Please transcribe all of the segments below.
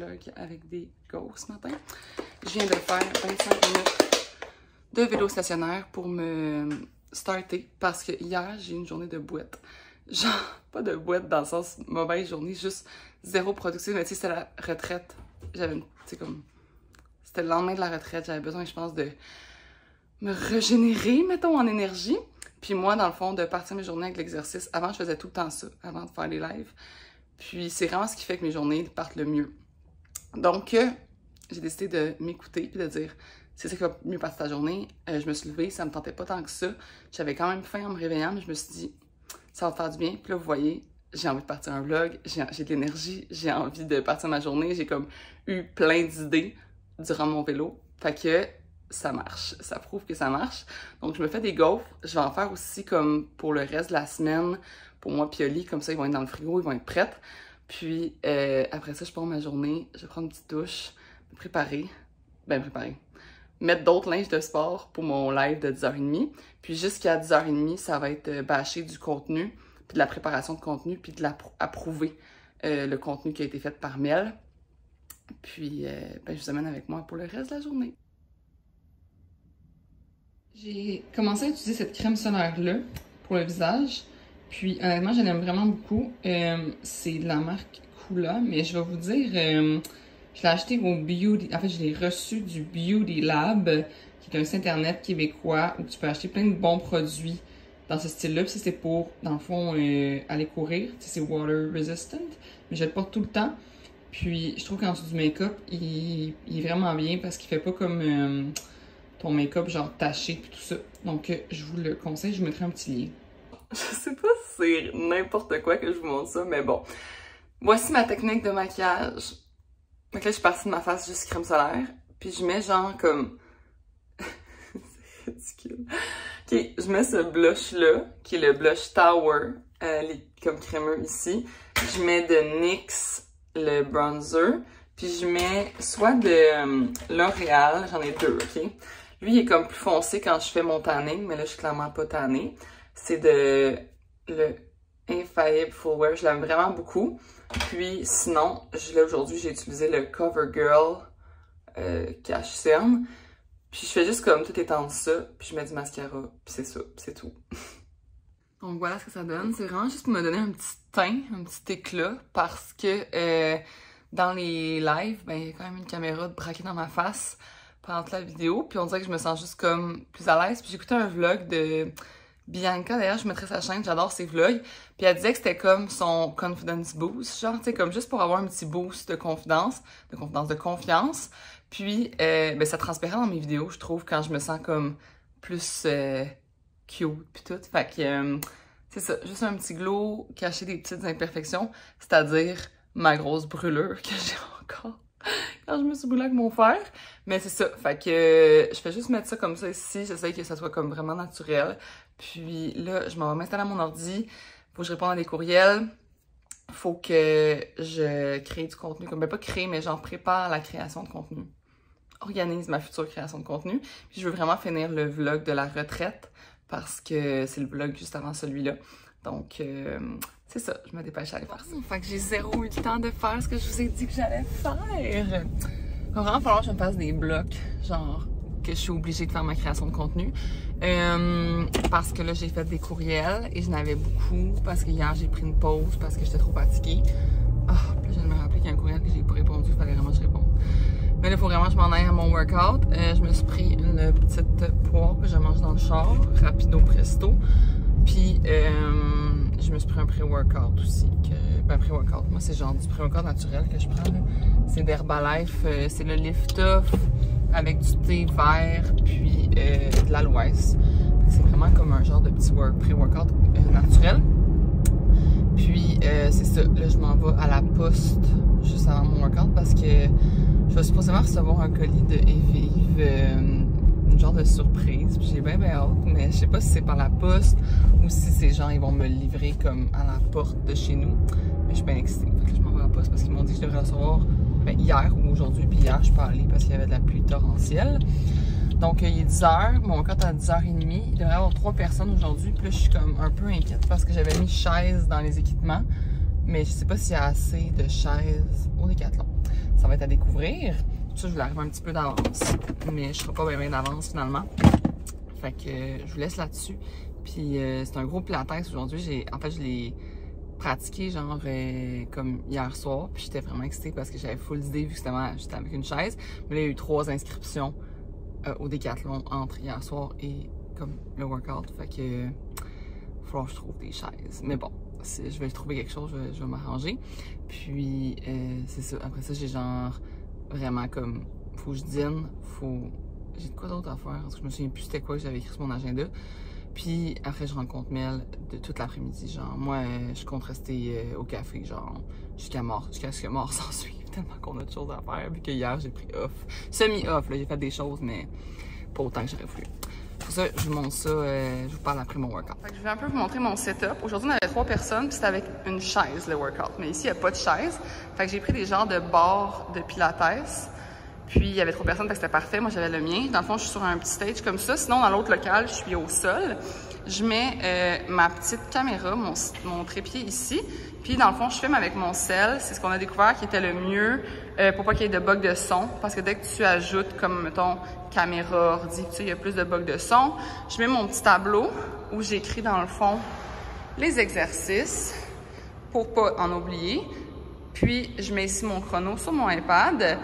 vlog avec des gaufres ce matin. Je viens de faire 25 minutes de vélo stationnaire pour me starter parce que hier, j'ai eu une journée de boîte. Genre, pas de boîte dans le sens mauvaise journée, juste zéro productive. Mais tu sais, c'était la retraite. J'avais, tu sais, comme... C'était le lendemain de la retraite. J'avais besoin, je pense, de me régénérer, mettons, en énergie. Puis moi, dans le fond, de partir mes journées avec l'exercice. Avant, je faisais tout le temps ça, avant de faire les lives. Puis c'est vraiment ce qui fait que mes journées partent le mieux. Donc, j'ai décidé de m'écouter puis de dire, c'est ça qui va mieux passer ta journée. Je me suis levée, ça me tentait pas tant que ça. J'avais quand même faim en me réveillant, mais je me suis dit, ça va te faire du bien. Puis là, vous voyez, j'ai envie de partir un vlog, j'ai de l'énergie, j'ai envie de partir ma journée. J'ai comme eu plein d'idées durant mon vélo. Fait que ça marche, ça prouve que ça marche. Donc, je me fais des gaufres. Je vais en faire aussi comme pour le reste de la semaine, pour moi puis Oli, comme ça, ils vont être dans le frigo, ils vont être prêts. Puis, après ça, je prends ma journée, je vais prendre une petite douche, me préparer, mettre d'autres linges de sport pour mon live de 10h30. Puis, jusqu'à 10h30, ça va être bâcher du contenu, puis de la préparation de contenu, puis de approuver le contenu qui a été fait par Mel. Puis, je vous amène avec moi pour le reste de la journée. J'ai commencé à utiliser cette crème solaire-là pour le visage. Puis honnêtement, je l'aime vraiment beaucoup. C'est de la marque Coola, mais je vais vous dire, je l'ai acheté au Beauty... En fait, je l'ai reçu du Beauty Lab, qui est un site internet québécois où tu peux acheter plein de bons produits dans ce style-là. Puis ça, c'est pour, dans le fond, aller courir. C'est water resistant, mais je le porte tout le temps. Puis je trouve qu'en dessous du make-up, il est vraiment bien parce qu'il fait pas comme... ton make-up genre taché puis tout ça. Donc, je vous le conseille, je vous mettrai un petit lien. Je sais pas si c'est n'importe quoi que je vous montre ça, mais bon. Voici ma technique de maquillage. Donc là, je suis partie de ma face juste crème solaire. Puis je mets genre comme... c'est ridicule. Ok, je mets ce blush-là, qui est le blush Tower, comme crémeux ici. Je mets de NYX, le bronzer. Puis je mets soit de L'Oréal, j'en ai deux, ok? Lui, il est comme plus foncé quand je fais mon tanning, mais là, je suis clairement pas tannée. C'est de le Infallible Full Wear, je l'aime vraiment beaucoup. Puis sinon, là aujourd'hui, j'ai utilisé le CoverGirl Cache Cerne. Puis je fais juste comme tout étendre ça, puis je mets du mascara, puis c'est ça, c'est tout. Donc voilà ce que ça donne. C'est vraiment juste pour me donner un petit teint, un petit éclat, parce que dans les lives, ben il y a quand même une caméra braquée dans ma face pendant toute la vidéo, puis on dirait que je me sens juste comme plus à l'aise. Puis j'écoutais un vlog de Bianca, d'ailleurs, je mettrai sa chaîne, j'adore ses vlogs, puis elle disait que c'était comme son confidence boost, genre, tu sais, comme juste pour avoir un petit boost de confiance, puis ben, ça transparaît dans mes vidéos, je trouve, quand je me sens comme plus cute, puis tout, fait que c'est ça, juste un petit glow, cacher des petites imperfections, c'est-à-dire ma grosse brûlure que j'ai encore quand je me suis brûlée avec mon fer. Mais c'est ça, fait que je fais juste mettre ça comme ça ici, j'essaie que ça soit comme vraiment naturel. Puis là, je m'en vais m'installer à mon ordi, faut que je réponde à des courriels, faut que je crée du contenu, comme ben pas créer, mais genre prépare la création de contenu. Organise ma future création de contenu. Puis je veux vraiment finir le vlog de la retraite parce que c'est le vlog juste avant celui-là. Donc, c'est ça, je me dépêche à aller faire ça. Fait que j'ai zéro eu le temps de faire ce que je vous ai dit que j'allais faire. Il va vraiment falloir que je me passe des blocs, genre, que je suis obligée de faire ma création de contenu. Parce que là, j'ai fait des courriels et je n'avais beaucoup parce que hier, j'ai pris une pause parce que j'étais trop fatiguée. Ah, puis là, je viens de me rappeler qu'il y a un courriel que j'ai pas répondu, il fallait vraiment que je réponde. Mais là, il faut vraiment que je m'en aille à mon workout. Je me suis pris une petite poire que je mange dans le char, rapido presto. Puis, je me suis pris un pré-workout aussi. Ben, pré-workout, moi, c'est genre du pré-workout naturel que je prends. C'est d'Herbalife, c'est le Lift-Off avec du thé vert, puis de l'aloès. C'est vraiment comme un genre de petit pré-workout naturel. Puis, c'est ça. Là, je m'en vais à la poste juste avant mon workout parce que je vais supposément recevoir un colis de Evive. Une genre de surprise, puis j'ai bien hâte, mais je sais pas si c'est par la poste ou si ces gens ils vont me le livrer comme à la porte de chez nous. Mais je suis bien excitée, fait que je m'en vais à la poste parce qu'ils m'ont dit que je devrais recevoir hier ou aujourd'hui, puis hier je suis pas allée parce qu'il y avait de la pluie torrentielle. Donc il est 10h, mon compte à 10h30, il devrait y avoir 3 personnes aujourd'hui, puis là je suis comme un peu inquiète parce que j'avais mis chaise dans les équipements, mais je sais pas s'il y a assez de chaises au Décathlon. Ça va être à découvrir. Pour ça, je voulais arriver un petit peu d'avance, mais je serai pas bien d'avance finalement. Fait que je vous laisse là-dessus. Puis c'est un gros pilates aujourd'hui. En fait, je l'ai pratiqué genre comme hier soir. Puis j'étais vraiment excitée parce que j'avais full d'idées vu que j'étais avec une chaise. Mais là, il y a eu 3 inscriptions au Décathlon entre hier soir et comme le workout. Fait que il va falloir que je trouve des chaises. Mais bon, je vais trouver quelque chose, je vais m'arranger. Puis c'est ça. Après ça, j'ai genre vraiment comme faut que je dîne, j'ai de quoi d'autre à faire? Parce que je me souviens plus c'était quoi que j'avais écrit sur mon agenda. Puis après, je rencontre Mel de toute l'après-midi. Genre, moi, je compte rester au café, genre, jusqu'à ce que mort s'en suive. Tellement qu'on a de choses à faire. Vu que hier, j'ai pris off. Semi-off, là, j'ai fait des choses, mais pas autant que j'aurais voulu. Pour ça, je vous montre ça, je vous parle après mon workout. Fait que je vais un peu vous montrer mon setup. Aujourd'hui, on avait 3 personnes, puis c'était avec une chaise, le workout. Mais ici, il n'y a pas de chaise. Fait que j'ai pris des genres de barres de pilates. Puis, il y avait 3 personnes, fait que c'était parfait. Moi, j'avais le mien. Dans le fond, je suis sur un petit stage comme ça. Sinon, dans l'autre local, je suis au sol. Je mets ma petite caméra, mon trépied ici. Puis, dans le fond, je filme avec mon sel. C'est ce qu'on a découvert qui était le mieux pour pas qu'il y ait de bugs de son. Parce que dès que tu ajoutes, comme, mettons, caméra, ordi, tu sais, il y a plus de bugs de son. Je mets mon petit tableau où j'écris, dans le fond, les exercices pour pas en oublier. Puis, je mets ici mon chrono sur mon iPad.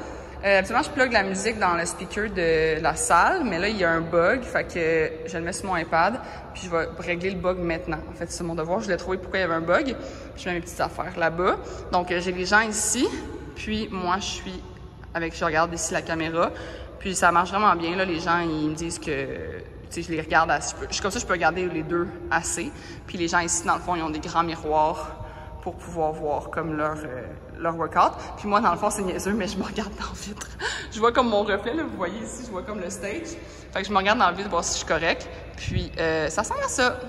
Habituellement, je plug la musique dans le speaker de la salle, mais là, il y a un bug, fait que je le mets sur mon iPad, puis je vais régler le bug maintenant. En fait, c'est mon devoir, je voulais trouver pourquoi il y avait un bug, puis je mets mes petites affaires là-bas. Donc, j'ai les gens ici, puis moi, je regarde ici la caméra, puis ça marche vraiment bien, là, les gens, ils me disent que, tu sais, je les regarde assez, comme ça, je peux regarder les deux assez, puis les gens ici, dans le fond, ils ont des grands miroirs pour pouvoir voir comme leur workout. Puis moi, dans le fond, c'est niaiseux, mais je me regarde dans le vitre. Je vois comme mon reflet, là, vous voyez ici, je vois comme le stage. Fait que je me regarde dans le vitre, voir si je suis correcte. Puis ça ressemble à ça.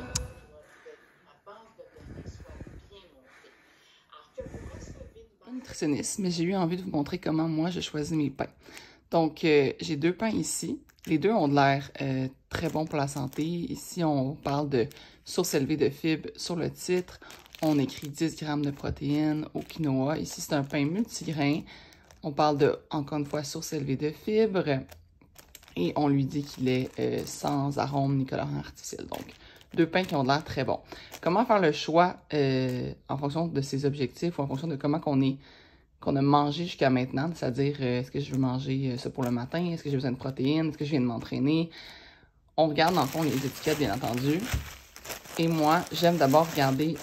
Nutritionniste, mais j'ai eu envie de vous montrer comment moi, je choisis mes pains. Donc, j'ai 2 pains ici. Les deux ont de l'air très bons pour la santé. Ici, on parle de source élevée de fibres sur le titre. On écrit 10 grammes de protéines au quinoa. Ici, c'est un pain multigrain. On parle de, encore une fois, source élevée de fibres. Et on lui dit qu'il est sans arôme ni colorant artificiel. Donc, 2 pains qui ont de l'air très bons. Comment faire le choix en fonction de ses objectifs ou en fonction de comment qu'on a mangé jusqu'à maintenant? C'est-à-dire, est-ce que je veux manger ça pour le matin? Est-ce que j'ai besoin de protéines? Est-ce que je viens de m'entraîner? On regarde, dans le fond, les étiquettes, bien entendu. Et moi, j'aime d'abord regarder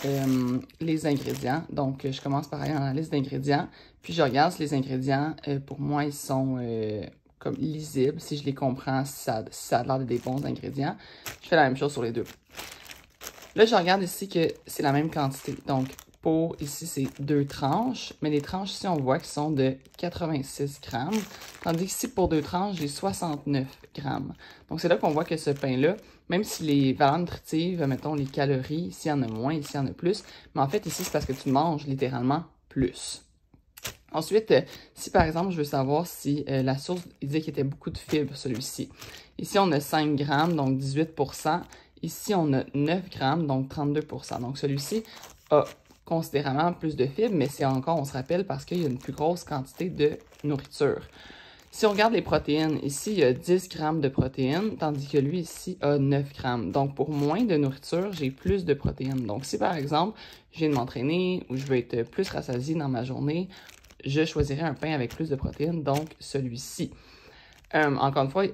les ingrédients. Donc, je commence par aller dans la liste d'ingrédients. Puis, je regarde si les ingrédients, pour moi, ils sont comme lisibles. Si je les comprends, si ça a l'air de des bons ingrédients. Je fais la même chose sur les deux. Là, je regarde ici que c'est la même quantité. Donc, pour ici, c'est 2 tranches. Mais les tranches ici, on voit qu'ils sont de 86 grammes. Tandis qu'ici, pour 2 tranches, j'ai 69 grammes. Donc, c'est là qu'on voit que ce pain-là, même si les valeurs nutritives, mettons les calories, ici, il y en a moins, ici, il y en a plus. Mais en fait, ici, c'est parce que tu manges littéralement plus. Ensuite, si par exemple, je veux savoir si la source, il disait qu'il y avait beaucoup de fibres, celui-ci. Ici, on a 5 grammes, donc 18%. Ici, on a 9 grammes, donc 32%. Donc, celui-ci a considérablement plus de fibres, mais c'est encore, on se rappelle, parce qu'il y a une plus grosse quantité de nourriture. Si on regarde les protéines, ici, il y a 10 grammes de protéines, tandis que lui, ici, a 9 grammes. Donc, pour moins de nourriture, j'ai plus de protéines. Donc, si par exemple, je viens de m'entraîner ou je veux être plus rassasiée dans ma journée, je choisirais un pain avec plus de protéines, donc celui-ci. Encore une fois,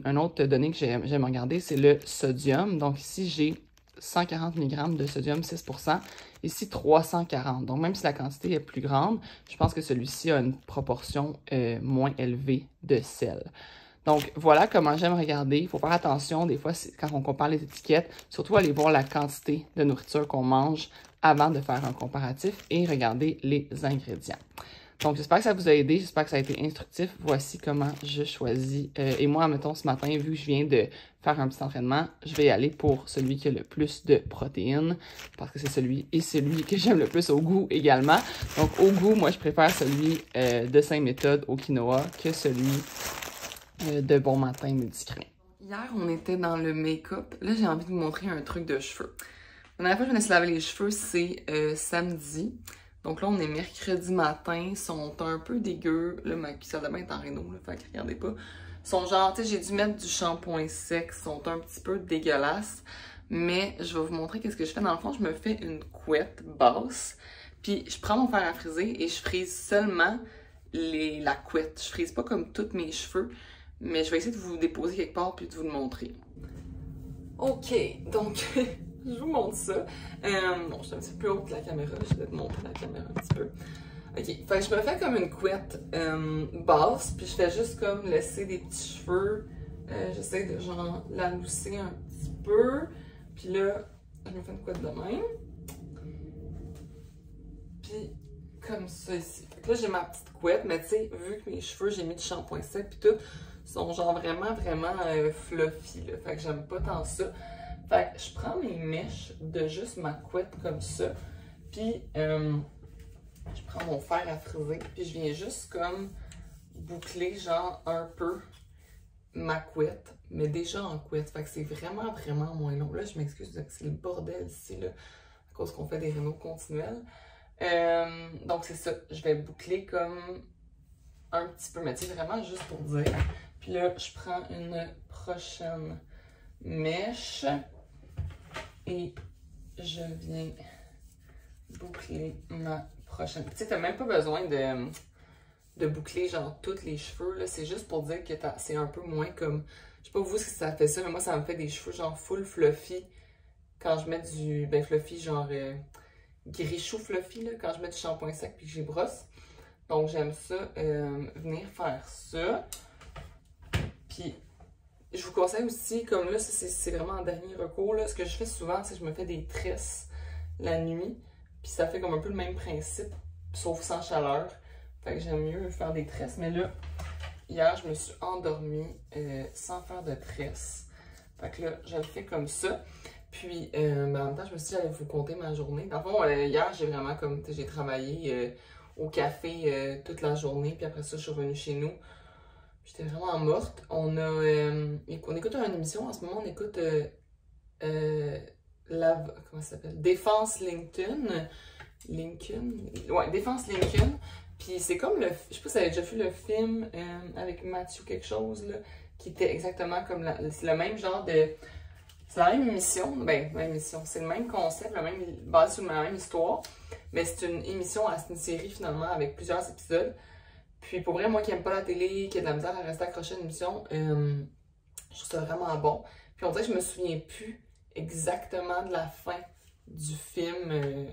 une autre donnée que j'aime regarder, c'est le sodium. Donc ici, j'ai 140 mg de sodium, 6%. Ici, 340. Donc même si la quantité est plus grande, je pense que celui-ci a une proportion moins élevée de sel. Donc voilà comment j'aime regarder. Il faut faire attention des fois quand on compare les étiquettes, surtout aller voir la quantité de nourriture qu'on mange avant de faire un comparatif et regarder les ingrédients. Donc, j'espère que ça vous a aidé, j'espère que ça a été instructif. Voici comment je choisis. Et moi, mettons, ce matin, vu que je viens de faire un petit entraînement, je vais y aller pour celui qui a le plus de protéines, parce que c'est celui que j'aime le plus au goût également. Donc, au goût, moi, je préfère celui de Sainte-Méthode au quinoa que celui de Bon Matin Multigrain. Hier, on était dans le make-up. Là, j'ai envie de vous montrer un truc de cheveux. La dernière fois que je me suis lavé les cheveux, c'est samedi. Donc là, on est mercredi matin. Ils sont un peu dégueux. Là, ma salle de bain est en réno, là, fait que regardez pas. Ils sont genre, tu sais, j'ai dû mettre du shampoing sec. Ils sont un petit peu dégueulasses. Mais je vais vous montrer qu'est-ce que je fais. Dans le fond, je me fais une couette basse. Puis je prends mon fer à friser et je frise seulement la couette. Je frise pas comme tous mes cheveux. Mais je vais essayer de vous déposer quelque part puis de vous le montrer. Ok, donc... je vous montre ça. Bon, je suis un petit peu plus haute que la caméra. Je vais te montrer la caméra un petit peu. Ok, fait que je me fais comme une couette basse, puis je fais juste comme laisser des petits cheveux. J'essaie de genre la lousser un petit peu. Puis là, je me fais une couette de même. Puis comme ça ici. Fait que là, j'ai ma petite couette, mais tu sais, vu que mes cheveux, j'ai mis du shampoing sec, puis tout, sont genre vraiment fluffy, là. Fait que j'aime pas tant ça. Fait que je prends mes mèches de juste ma couette comme ça, puis je prends mon fer à friser, puis je viens juste comme boucler genre un peu ma couette, mais déjà en couette. Fait que c'est vraiment moins long. Là, je m'excuse, c'est le bordel ici, là, à cause qu'on fait des rénaux continuels. Donc c'est ça, je vais boucler comme un petit peu, mais tu sais, vraiment juste pour dire. Puis là, je prends une prochaine mèche. Et je viens boucler ma prochaine. Tu sais, t'as même pas besoin de boucler genre tous les cheveux, là. C'est juste pour dire que c'est un peu moins comme... Je sais pas vous si ça fait ça, mais moi ça me fait des cheveux genre full fluffy. Quand je mets du... Ben fluffy, genre gris-chou fluffy, là. Quand je mets du shampoing sec puis que j'y brosse. Donc j'aime ça, venir faire ça. Puis... je vous conseille aussi, comme là, c'est vraiment en dernier recours, là, ce que je fais souvent, c'est que je me fais des tresses la nuit, puis ça fait comme un peu le même principe, sauf sans chaleur. Fait que j'aime mieux faire des tresses. Mais là, hier, je me suis endormie sans faire de tresses. Fait que là, je le fais comme ça. Puis, ben, en même temps, je me suis dit, j'allais vous compter ma journée. Dans le fond, hier, j'ai vraiment comme, j'ai travaillé au café toute la journée, puis après ça, je suis revenue chez nous. J'étais vraiment morte. On écoute une émission, en ce moment on écoute comment ça s'appelle? Défense Lincoln. Ouais, Défense Lincoln. Puis c'est comme je sais pas si vous avez déjà vu le film avec Mathieu quelque chose, là, qui était exactement comme c'est le même genre de... C'est la même émission, ben, même émission, c'est le même concept, basé sur la même histoire, mais c'est une émission, c'est une série finalement avec plusieurs épisodes. Puis pour vrai, moi qui aime pas la télé, qui a de la misère à rester accroché à une émission, je trouve ça vraiment bon. Puis on dirait que je me souviens plus exactement de la fin du film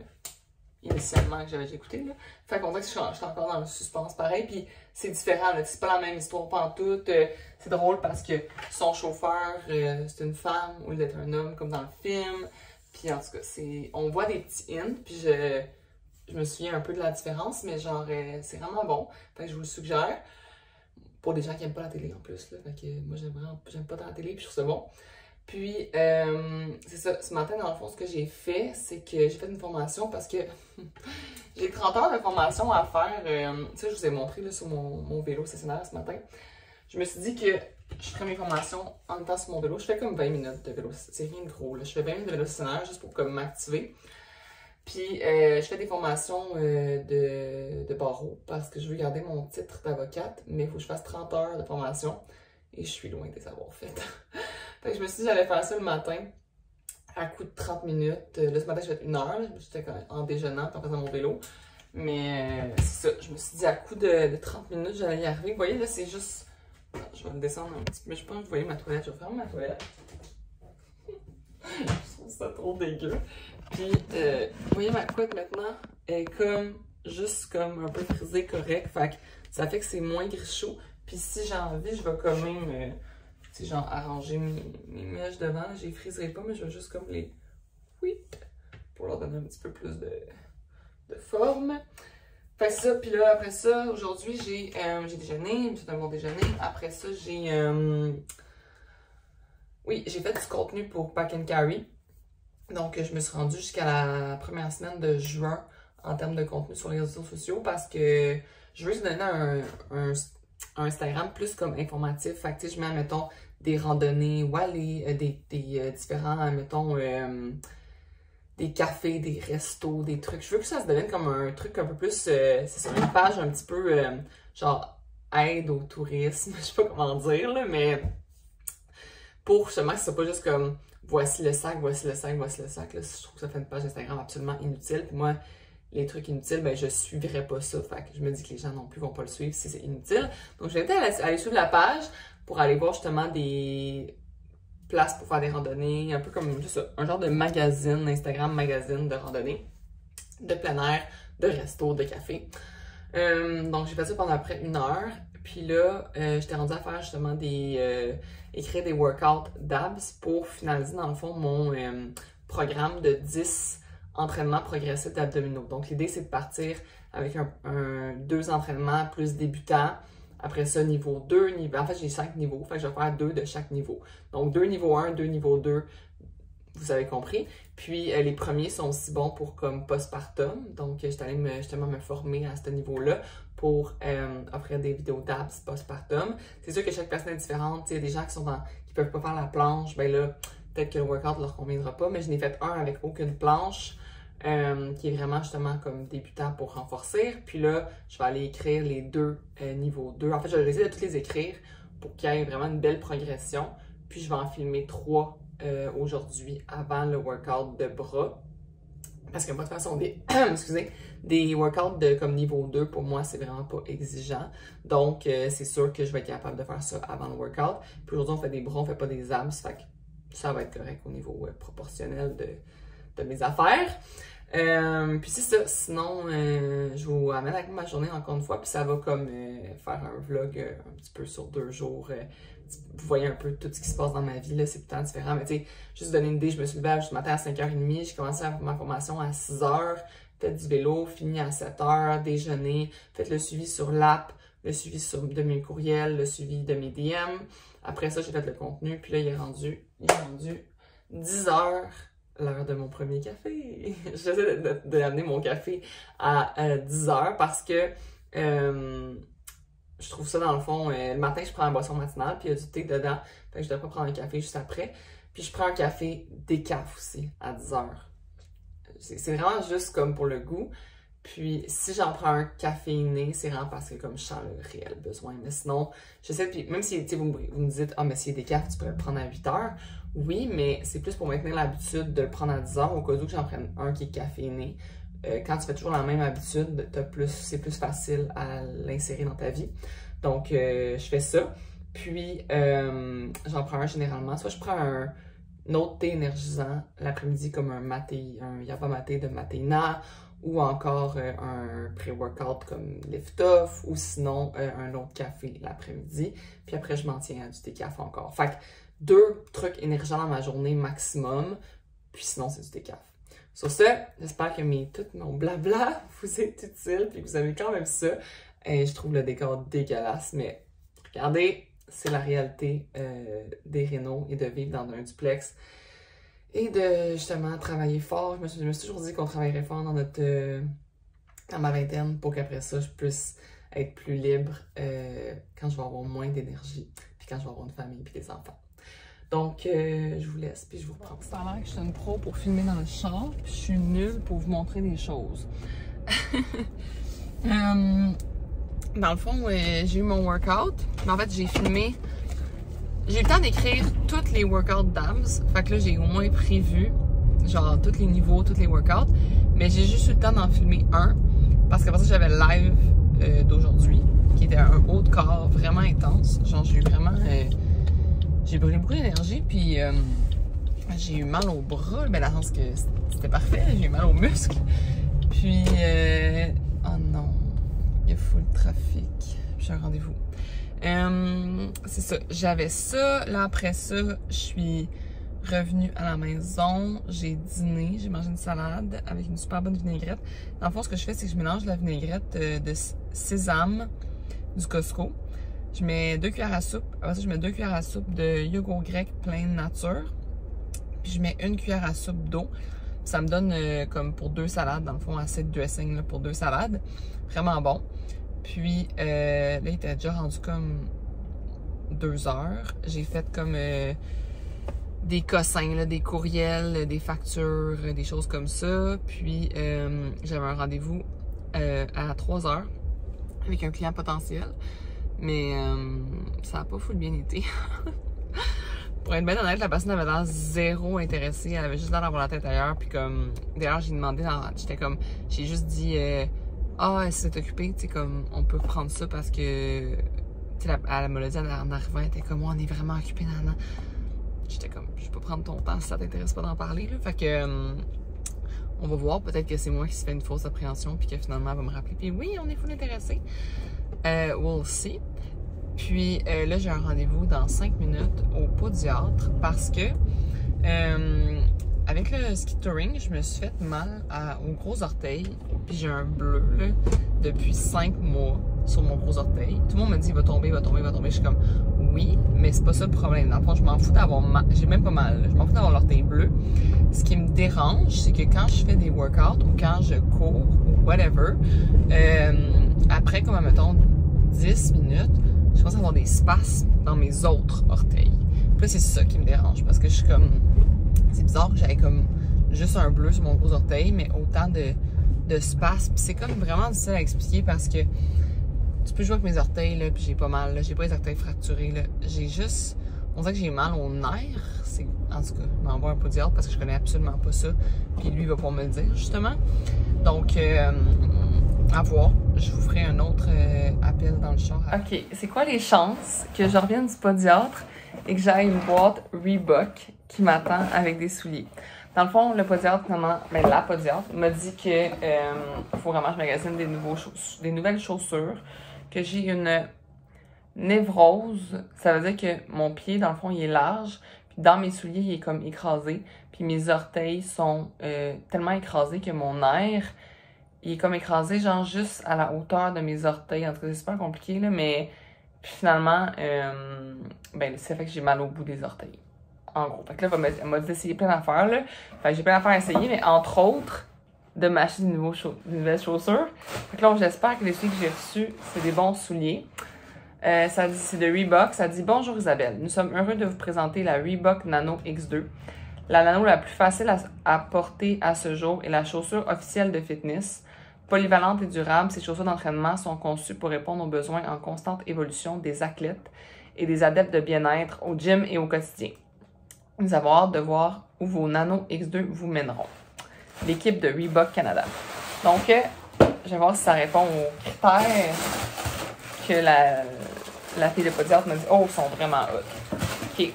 initialement que j'avais écouté, là. Fait qu'on dirait que je suis encore dans le suspense pareil. Puis c'est différent, là. C'est pas la même histoire pantoute. C'est drôle parce que son chauffeur, c'est une femme au lieu d'être un homme comme dans le film. Puis en tout cas, on voit des petits hints. Puis je me souviens un peu de la différence, mais genre, c'est vraiment bon. Fait que je vous le suggère. Pour des gens qui n'aiment pas la télé en plus, là. Fait que moi, j'aime pas tant la télé, puis je trouve ça bon. Puis, c'est ça. Ce matin, dans le fond, ce que j'ai fait, c'est que j'ai fait une formation parce que j'ai 30 heures de formation à faire. Tu sais, je vous ai montré là, sur mon vélo stationnaire ce matin. Je me suis dit que je ferais mes formations en étant sur mon vélo. Je fais comme 20 minutes de vélo. C'est rien de gros, là. Je fais 20 minutes de vélo stationnaire juste pour comme m'activer. Puis, je fais des formations de barreau parce que je veux garder mon titre d'avocate, mais il faut que je fasse 30 heures de formation et je suis loin de les avoir faites. Fait que je me suis dit que j'allais faire ça le matin à coup de 30 minutes. Là, ce matin, j'ai fait 1 heure. J'étais en déjeunant en faisant mon vélo. Mais c'est ça, je me suis dit à coup de 30 minutes, j'allais y arriver. Vous voyez, là, c'est juste... Je vais me descendre un petit peu, mais je pense que vous voyez ma toilette. Je vais fermer ma toilette. Je trouve ça trop dégueu. Puis, vous voyez ma couette maintenant, elle est comme, juste comme un peu frisée correct. Fait que ça fait que c'est moins gris-chaud. Puis si j'ai envie, je vais quand même, tu sais, genre arranger mes mèches devant. Je les friserai pas, mais je vais juste comme les whip pour leur donner un petit peu plus de forme. Fait que ça, puis là, après ça, aujourd'hui, j'ai déjeuné, c'est un bon déjeuner. Après ça, oui, j'ai fait du contenu pour Pack & Carry. Donc, je me suis rendue jusqu'à la première semaine de juin en termes de contenu sur les réseaux sociaux parce que je veux se donner un Instagram plus comme informatif. Fait que, tu sais, je mets, mettons, des randonnées Wally, des différents, mettons, des cafés, des restos, des trucs. Je veux que ça se devienne comme un truc un peu plus, c'est sur une page un petit peu, genre, aide au tourisme, je sais pas comment dire, là, mais pour justement que ce soit pas juste comme, voici le sac, voici le sac, voici le sac, là, je trouve que ça fait une page Instagram absolument inutile. Puis moi, les trucs inutiles, ben je suivrais pas ça. Fait que je me dis que les gens non plus vont pas le suivre si c'est inutile. Donc, je vais peut-être aller suivre la page pour aller voir justement des places pour faire des randonnées, un peu comme juste un genre de magazine, Instagram magazine de randonnée, de plein air, de resto, de café. Donc j'ai fait ça pendant à peu près 1 heure. Puis là, j'étais rendue à faire justement écrire des workouts d'abs pour finaliser dans le fond mon programme de 10 entraînements progressifs d'abdominaux. Donc l'idée c'est de partir avec 2 entraînements plus débutants. Après ça, niveau 2, en fait, j'ai 5 niveaux. Fait que je vais faire 2 de chaque niveau. Donc, 2 niveau 1, 2 niveau 2, vous avez compris. Puis, les premiers sont aussi bons pour comme postpartum. Donc, j'étais allée justement me former à ce niveau-là pour offrir des vidéos d'abs postpartum. C'est sûr que chaque personne est différente. Il y a des gens qui peuvent pas faire la planche. Ben là, peut-être que le workout leur conviendra pas. Mais je n'ai fait un avec aucune planche. Qui est vraiment justement comme débutant pour renforcer. Puis là, je vais aller écrire les 2 niveaux 2. En fait, je vais essayer de tous les écrire pour qu'il y ait vraiment une belle progression. Puis je vais en filmer 3 aujourd'hui avant le workout de bras. Parce que moi, de toute façon, des workouts de comme niveau 2, pour moi, c'est vraiment pas exigeant. Donc, c'est sûr que je vais être capable de faire ça avant le workout. Puis aujourd'hui, on fait des bras, on fait pas des abs. Fait que ça va être correct au niveau proportionnel de mes affaires. Puis c'est ça, sinon je vous amène avec ma journée encore une fois, puis ça va comme faire un vlog un petit peu sur 2 jours. Vous voyez un peu tout ce qui se passe dans ma vie, là, c'est tout le temps différent, mais tu sais, juste vous donner une idée, je me suis levée ce matin à 5h30, j'ai commencé ma formation à 6h, fait du vélo, fini à 7h, déjeuner, fait le suivi sur l'app, le suivi de mes courriels, le suivi de mes DM. Après ça, j'ai fait le contenu, puis là, il est rendu 10h. L'heure de mon premier café. J'essaie d'amener mon café à 10h parce que je trouve ça dans le fond, le matin je prends la boisson matinale puis il y a du thé dedans, fait que je dois pas prendre un café juste après. Puis je prends un café décaf aussi à 10h. C'est vraiment juste comme pour le goût. Puis si j'en prends un caféiné, c'est vraiment parce que comme je sens le réel besoin. Mais sinon, j'essaie, puis même si vous me dites, ah, mais s'il y a des cafés, tu pourrais le prendre à 8h. Oui, mais c'est plus pour maintenir l'habitude de le prendre à 10h au cas où que j'en prenne un qui est caféiné. Quand tu fais toujours la même habitude, c'est plus facile à l'insérer dans ta vie. Donc, je fais ça. Puis, j'en prends un généralement. Soit je prends un autre thé énergisant l'après-midi comme un yerba maté de Matéina, ou encore un pré-workout comme Lift Off, ou sinon un autre café l'après-midi. Puis après, je m'en tiens à du décaf encore. Fait que 2 trucs énergisants dans ma journée maximum, puis sinon, c'est du décaf. Sur ce, j'espère que tout mon blabla vous est utile, puis que vous avez quand même ça. Et je trouve le décor dégueulasse, mais regardez, c'est la réalité des rénaux et de vivre dans un duplex. Et de justement travailler fort. Je me suis toujours dit qu'on travaillerait fort dans ma vingtaine pour qu'après ça, je puisse être plus libre quand je vais avoir moins d'énergie, puis quand je vais avoir une famille puis des enfants. Donc, je vous laisse, puis je vous reprends. Ça a l'air que je suis une pro pour filmer dans le char, puis je suis nulle pour vous montrer des choses. Dans le fond, j'ai eu mon workout, mais en fait, j'ai filmé. J'ai eu le temps d'écrire tous les workouts d'abs. Fait que là, j'ai au moins prévu, genre, tous les niveaux, tous les workouts. Mais j'ai juste eu le temps d'en filmer un. Parce qu'après ça, j'avais le live d'aujourd'hui, qui était un haut de corps vraiment intense. Genre, j'ai eu vraiment. J'ai brûlé beaucoup d'énergie, puis j'ai eu mal au bras, mais dans le sens que c'était parfait. J'ai eu mal aux muscles. Puis, oh non, il y a full trafic. J'ai un rendez-vous. C'est ça, j'avais ça, là après ça, je suis revenue à la maison, j'ai dîné, j'ai mangé une salade avec une super bonne vinaigrette. Dans le fond, ce que je fais, c'est que je mélange la vinaigrette de sésame du Costco. Je mets 2 cuillères à soupe, après ça, je mets 2 cuillères à soupe de yogourt grec plein nature, puis je mets 1 cuillère à soupe d'eau. Ça me donne comme pour 2 salades, dans le fond, assez de dressing là, pour 2 salades. Vraiment bon. Puis là, il était déjà rendu comme 2 heures. J'ai fait comme des cossins, là, des courriels, des factures, des choses comme ça. Puis j'avais un rendez-vous à 3 heures avec un client potentiel. Mais ça n'a pas full bien été. Pour être bien honnête, la personne avait l'air zéro intéressée. Elle avait juste l'air d'avoir la tête ailleurs. Puis comme, d'ailleurs, j'ai demandé, j'ai juste dit, ah, si c'est occupé, tu sais, comme, on peut prendre ça parce que, tu sais, elle me l'a dit en arrivant, elle était comme, on est vraiment occupé, nan. J'étais comme, je peux prendre ton temps si ça t'intéresse pas d'en parler, là. Fait que, on va voir. Peut-être que c'est moi qui se fait une fausse appréhension, puis que finalement, elle va me rappeler. Puis oui, on est full intéressé. We'll see. Puis là, j'ai un rendez-vous dans 5 minutes au podiatre parce que avec le ski touring, je me suis fait mal au gros orteil. Puis j'ai un bleu là, depuis 5 mois sur mon gros orteil. Tout le monde me dit il va tomber, il va tomber, il va tomber. Je suis comme oui, mais c'est pas ça le problème. Dans le fond, je m'en fous d'avoir mal. J'ai même pas mal. Je m'en fous d'avoir l'orteil bleu. Ce qui me dérange, c'est que quand je fais des workouts ou quand je cours ou whatever, après, comme mettons 10 minutes, je commence à avoir des spasmes dans mes autres orteils. Puis là, c'est ça qui me dérange parce que je suis comme... C'est bizarre que j'avais comme juste un bleu sur mon gros orteil, mais autant de spasmes. Puis c'est comme vraiment difficile à expliquer parce que tu peux jouer avec mes orteils, là, puis j'ai pas mal, là. J'ai pas les orteils fracturés, là. J'ai juste... On dirait que j'ai mal au nerf. En tout cas, je m'envoie un podiatre parce que je connais absolument pas ça. Puis lui, il va pas me le dire, justement. Donc, à voir. Je vous ferai un autre appel dans le char. OK. C'est quoi les chances que je revienne du podiatre et que j'aille une boîte Reebok qui m'attend avec des souliers? Dans le fond, le podiatre, finalement, la podiatre m'a dit que faut vraiment que je magasine des nouvelles chaussures, que j'ai une névrose. Ça veut dire que mon pied, dans le fond, il est large. Puis dans mes souliers, il est comme écrasé. Puis mes orteils sont tellement écrasés que mon nerf, il est comme écrasé, genre juste à la hauteur de mes orteils. En tout cas, c'est super compliqué, là, mais puis finalement, ça fait que j'ai mal au bout des orteils. En gros. Fait que là, elle m'a dit d'essayer plein d'affaires, là. Fait que j'ai plein d'affaires à essayer, mais entre autres, de m'acheter des nouvelles chaussures. Fait que là, j'espère que les souliers que j'ai reçus, c'est des bons souliers. Ça dit, c'est de Reebok. Ça dit « Bonjour Isabelle, nous sommes heureux de vous présenter la Reebok Nano X2. La nano la plus facile à porter à ce jour est la chaussure officielle de fitness. Polyvalente et durable, ces chaussures d'entraînement sont conçues pour répondre aux besoins en constante évolution des athlètes et des adeptes de bien-être au gym et au quotidien. Nous avons hâte de voir où vos Nano X2 vous mèneront. » L'équipe de Reebok Canada. Donc, je vais voir si ça répond aux critères que la fille de podiatre m'a dit « Oh, ils sont vraiment hot. » OK.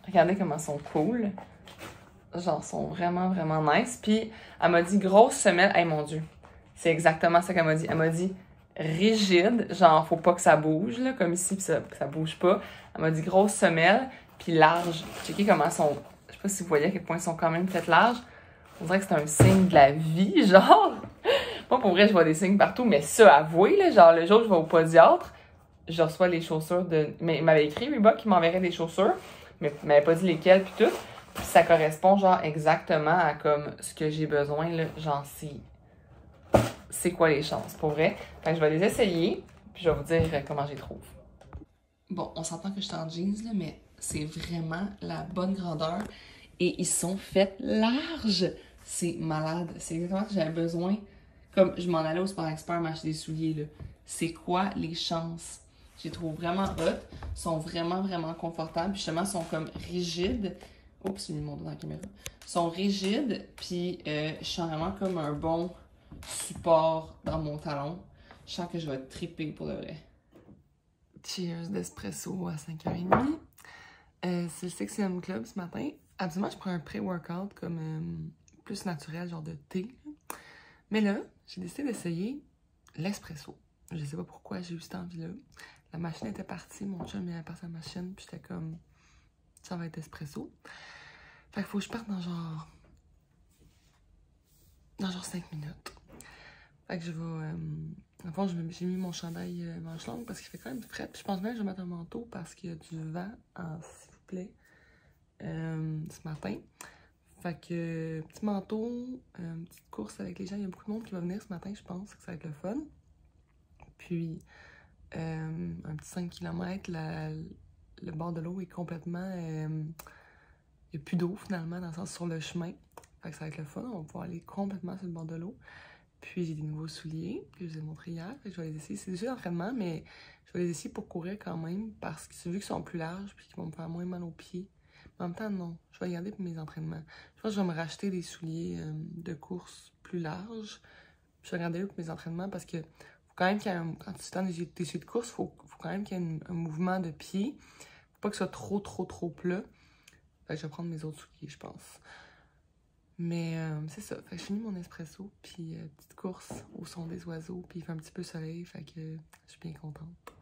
Regardez comment ils sont cool. Genre, ils sont vraiment, vraiment nice. Puis, elle m'a dit grosse semelle. Hey, mon Dieu. C'est exactement ça qu'elle m'a dit. Elle m'a dit rigide. Genre, faut pas que ça bouge, là, comme ici, puis ça bouge pas. Elle m'a dit grosse semelle, puis large. Checkez comment ils sont. Je sais pas si vous voyez à quel point ils sont quand même faites larges. On dirait que c'est un signe de la vie, genre. Moi, pour vrai, je vois des signes partout, mais ça, avouez, là, genre, le jour où je vais au podiatre, je reçois les chaussures de... Mais il m'avait écrit, Reebok, qu'il m'enverrait des chaussures, mais il m'avait pas dit lesquelles, puis tout. Puis ça correspond, genre, exactement à comme ce que j'ai besoin, là. Genre, c'est quoi les chances, pour vrai. Fait que je vais les essayer, puis je vais vous dire comment je les trouve. Bon, on s'entend que je suis en jeans, là, mais c'est vraiment la bonne grandeur. Et ils sont faits larges. C'est malade. C'est exactement ce que j'avais besoin. Comme je m'en allais au Sport Expert m'acheter des souliers, là. C'est quoi les chances? Je les trouve vraiment hot. Ils sont vraiment, vraiment confortables. Puis justement, ils sont comme rigides. Oups, j'ai mis mon dos dans la caméra. Ils sont rigides. Puis je sens vraiment comme un bon support dans mon talon. Je sens que je vais triper pour de vrai. Cheers d'espresso à 5h30. C'est le 6e club ce matin. Habituellement, je prends un pré-workout comme plus naturel, genre de thé. Mais là, j'ai décidé d'essayer l'espresso. Je sais pas pourquoi j'ai eu cette envie-là. La machine était partie, mon chum est parti à la machine, puis j'étais comme, ça va être espresso. Fait qu'il faut que je parte dans genre 5 minutes. Fait que je vais... en fond, j'ai mis mon chandail manche longue parce qu'il fait quand même frais. Puis je pense même que je vais mettre un manteau parce qu'il y a du vent, s'il vous plaît, ce matin. Fait que petit manteau, petite course avec les gens. Il y a beaucoup de monde qui va venir ce matin, je pense que ça va être le fun. Puis un petit 5 km, le bord de l'eau est complètement il n'y a plus d'eau finalement, dans le sens sur le chemin. Fait que ça va être le fun, on va pouvoir aller complètement sur le bord de l'eau. Puis j'ai des nouveaux souliers que je vous ai montrés hier. Fait que je vais les essayer. C'est des souliers d'entraînement, mais je vais les essayer pour courir quand même parce que vu qu'ils sont plus larges puis qu'ils vont me faire moins mal aux pieds. Mais en même temps, non. Je vais les garder pour mes entraînements. Je pense que je vais me racheter des souliers de course plus larges. Puis je vais garder eux pour mes entraînements parce que faut quand même qu'il y ait quand tu tends des souliers de course, faut quand même qu'il y ait un mouvement de pied. Faut pas que ce soit trop plat. Fait que je vais prendre mes autres souliers, je pense. Mais c'est ça, fait que je finis mon espresso, puis petite course au son des oiseaux, puis il fait un petit peu soleil, fait que je suis bien contente.